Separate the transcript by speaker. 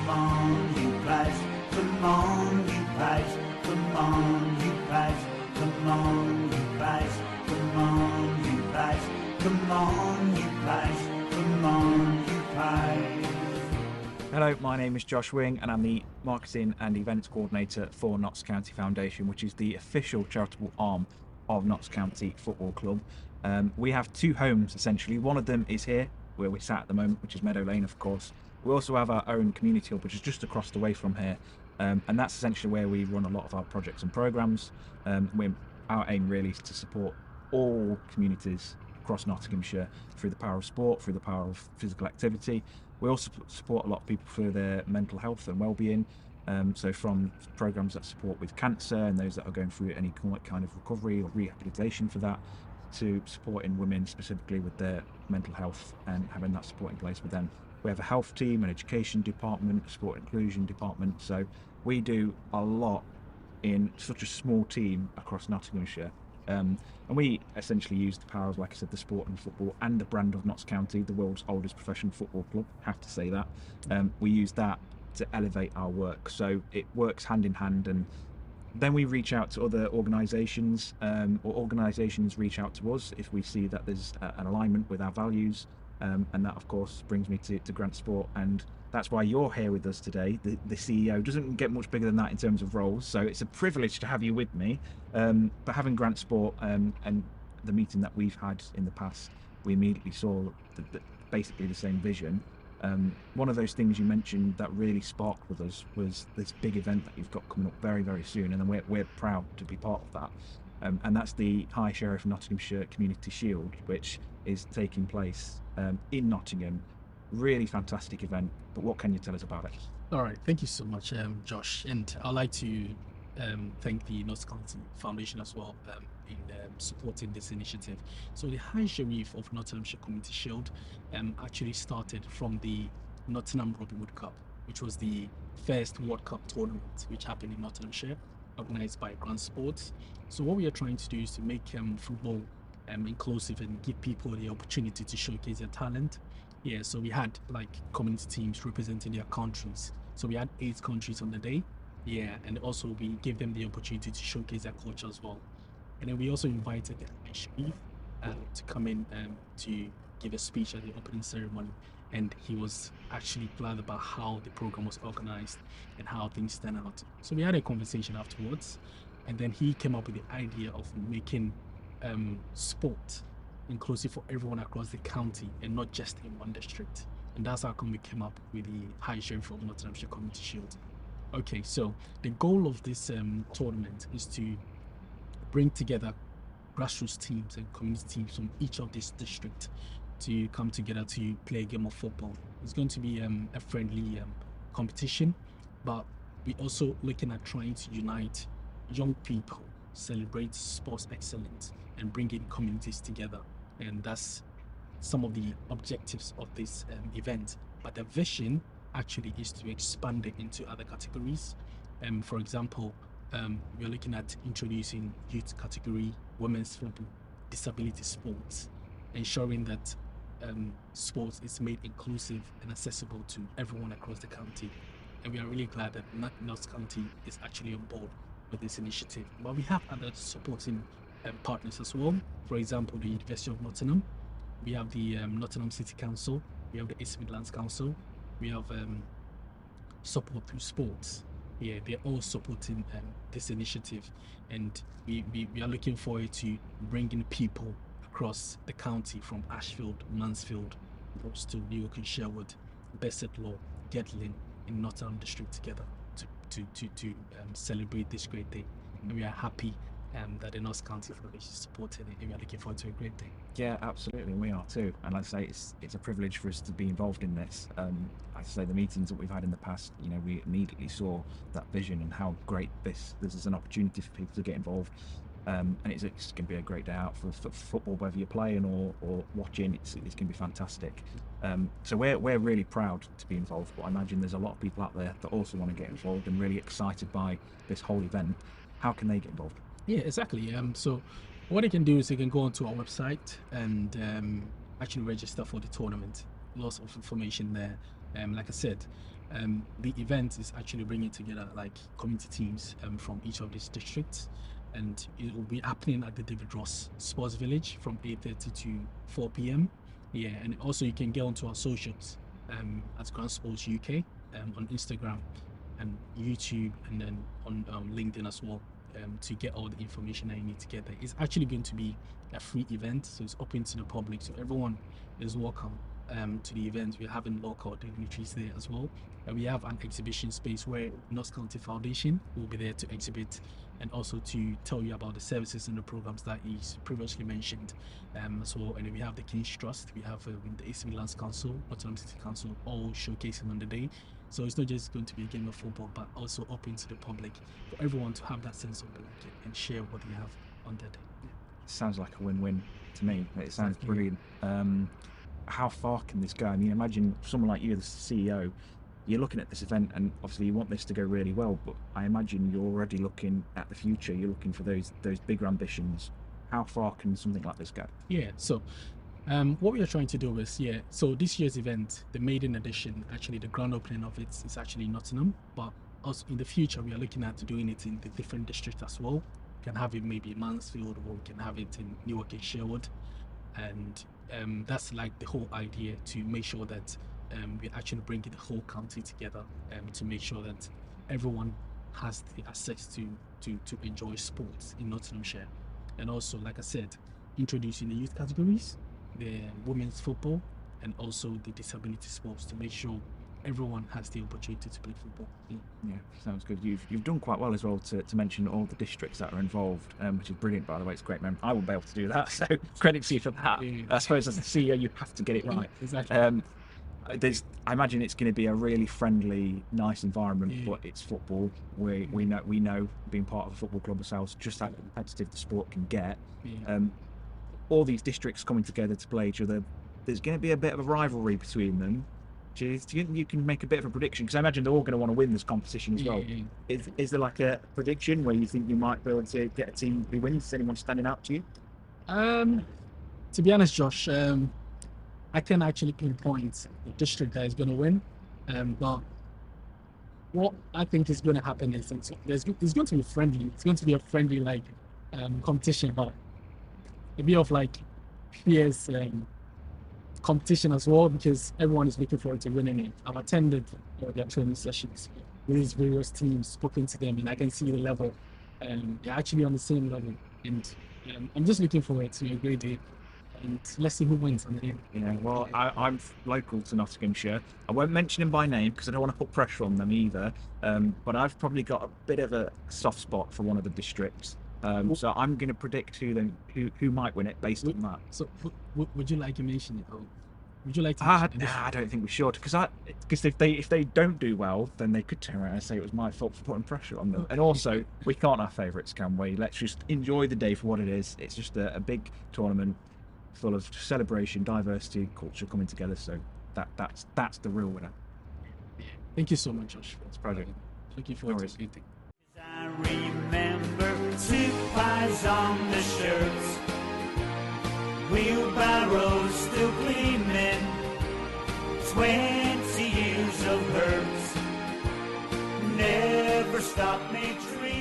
Speaker 1: Come on, you guys. Come on, you guys. Come on, you guys. Come on, you guys. Come on, you guys. Come on, you guys. Come on, you guys.
Speaker 2: Hello, my name is Josh Wing and I'm the Marketing and Events Coordinator for Notts County Foundation, which is the official charitable arm of Notts County Football Club. We have two homes essentially. One of them is here where we're sat at the moment, which is Meadow Lane, of course. We also have our own community hub, which is just across the way from here. And that's essentially where we run a lot of our projects and programmes. Our aim really is to support all communities across Nottinghamshire through the power of sport, through the power of physical activity. We also support a lot of people for their mental health and well-being. So from programmes that support with cancer and those that are going through any kind of recovery or rehabilitation for that, to supporting women specifically with their mental health and having that support in place with them. We have a health team, an education department, a sport inclusion department. So we do a lot in such a small team across Nottinghamshire. And we essentially use the power of, like I said, the sport and football and the brand of Notts County, the world's oldest professional football club, have to say that. We use that to elevate our work. So it works hand in hand, and then we reach out to other organisations, or organisations reach out to us if we see that there's an alignment with our values. And that, of course, brings me to Grant Sport, and that's why you're here with us today. The CEO doesn't get much bigger than that in terms of roles, so it's a privilege to have you with me. But having Grant Sport and the meeting that we've had in the past, we immediately saw basically the same vision. One of those things you mentioned that really sparked with us was this big event that you've got coming up very, very soon, and we're proud to be part of that. And that's the High Sheriff of Nottinghamshire Community Shield, which is taking place in Nottingham. Really fantastic event, but what can you tell us about it?
Speaker 3: All right, thank you so much, Josh. And I'd like to thank the Notts County Foundation as well in supporting this initiative. So the High Sheriff of Nottinghamshire Community Shield actually started from the Nottingham Robin Hood Cup, which was the first World Cup tournament which happened in Nottinghamshire, organized by Grant Sports. So what we are trying to do is to make football inclusive and give people the opportunity to showcase their talent. Yeah, so we had like community teams representing their countries. So we had 8 countries on the day. Yeah, and also we gave them the opportunity to showcase their culture as well. And then we also invited the High Sheriff to come in to give a speech at the opening ceremony. And he was actually glad about how the program was organized and how things turned out. So we had a conversation afterwards, and then he came up with the idea of making sport inclusive for everyone across the county and not just in one district. And that's how come we came up with the High Sheriff of Nottinghamshire Community Shield. Okay, so the goal of this tournament is to bring together grassroots teams and community teams from each of these districts to come together to play a game of football. It's going to be a friendly competition, but we're also looking at trying to unite young people, celebrate sports excellence, and bring in communities together. And that's some of the objectives of this event. But the vision actually is to expand it into other categories. For example, we're looking at introducing youth category, women's football, disability sports, ensuring that sports is made inclusive and accessible to everyone across the county. And we are really glad that Notts County is actually on board with this initiative. But we have other supporting partners as well. For example, the University of Nottingham, we have the Nottingham City Council, we have the East Midlands Council, we have support through sports. Yeah, they're all supporting this initiative, and we are looking forward to bringing people across the county from Ashfield, Mansfield, Bristol, Newark and Sherwood, Bassetlaw, Gedling in Nottingham District together to celebrate this great day. And we are happy that the Notts County Foundation is supporting it, and we are looking forward to a great day.
Speaker 2: Yeah, absolutely, we are too. And like I say, it's a privilege for us to be involved in this. Like I say, the meetings that we've had in the past, we immediately saw that vision and how great this is an opportunity for people to get involved. And it's going to be a great day out for football, whether you're playing or watching. It's going to be fantastic. So we're really proud to be involved, but I imagine there's a lot of people out there that also want to get involved and really excited by this whole event. How can they get involved?
Speaker 3: Yeah, exactly. So what they can do is they can go onto our website and actually register for the tournament. Lots of information there. Like I said, The event is actually bringing together like community teams from each of these districts, and it will be happening at the David Ross Sports Village from 8:30 to 4 p.m. Yeah, and also you can get onto our socials at Grand Sports UK on Instagram and YouTube, and then on LinkedIn as well, to get all the information that you need to get there. It's actually going to be a free event, so it's open to the public, so everyone is welcome to the event. We're having local dignitaries there as well, and we have an exhibition space where Notts County Foundation will be there to exhibit and also to tell you about the services and the programs that is previously mentioned as well. And then we have the King's Trust, we have the AC Lands Council, Nottingham City Council, all showcasing on the day. So it's not just going to be a game of football, but also open to the public for everyone to have that sense of belonging and share what they have on that day.
Speaker 2: Sounds like a win-win to me. It sounds brilliant. How far can this go? I mean, imagine someone like you, the CEO, you're looking at this event, and obviously you want this to go really well, but I imagine you're already looking at the future. You're looking for those bigger ambitions. How far can something like this go?
Speaker 3: Yeah, so what we are trying to do is, so this year's event, the maiden edition, actually the grand opening of it is actually in Nottingham, but also in the future we are looking at doing it in the different districts as well. We can have it maybe in Mansfield, or we can have it in Newark and Sherwood, and that's like the whole idea, to make sure that we're actually bringing the whole county together to make sure that everyone has the access to enjoy sports in Nottinghamshire. And also, like I said, introducing the youth categories, the women's football, and also the disability sports, to make sure everyone has the opportunity to play football.
Speaker 2: Yeah, sounds good. You've done quite well as well to mention all the districts that are involved, which is brilliant, by the way. It's great, man. I wouldn't be able to do that, so credit to you for that.
Speaker 3: Yeah.
Speaker 2: I suppose as the CEO, you have to get it right.
Speaker 3: Exactly.
Speaker 2: I imagine it's going to be a really friendly, nice environment, but it's football. We know, being part of a football club ourselves, just how competitive the sport can get. All these districts coming together to play each other, there's going to be a bit of a rivalry between them. Do you think you can make a bit of a prediction? Because I imagine they're all going to want to win this competition as well. Is there like a prediction where you think you might be able to get a team who wins? Is anyone standing out to you?
Speaker 3: To be honest, Josh, I can actually pinpoint the district that is going to win, but what I think is going to happen is it's going to be friendly. It's going to be a friendly competition, but a bit of like fierce competition as well, because everyone is looking forward to winning it. I've attended their training sessions with these various teams, spoken to them, and I can see the level. They're actually on the same level, and I'm just looking forward to a great day. And let's see who wins on the day.
Speaker 2: Yeah, well, I'm local to Nottinghamshire. I won't mention him by name because I don't want to put pressure on them either. But I've probably got a bit of a soft spot for one of the districts. So I'm going to predict who might win it based on that.
Speaker 3: So would you like to mention it? Or would you like to?
Speaker 2: I don't think we should, because if they don't do well, then they could turn around and say it was my fault for putting pressure on them. And also, we can't have favourites, can we? Let's just enjoy the day for what it is. It's just a big tournament full of celebration, diversity, culture coming together. So that's the real winner.
Speaker 3: Thank you so much, Josh.
Speaker 2: It's a pleasure.
Speaker 3: Looking forward to it.
Speaker 1: I remember 2 pies on the shirts, wheelbarrows still gleaming, 20 years of hurts never stopped me dreaming.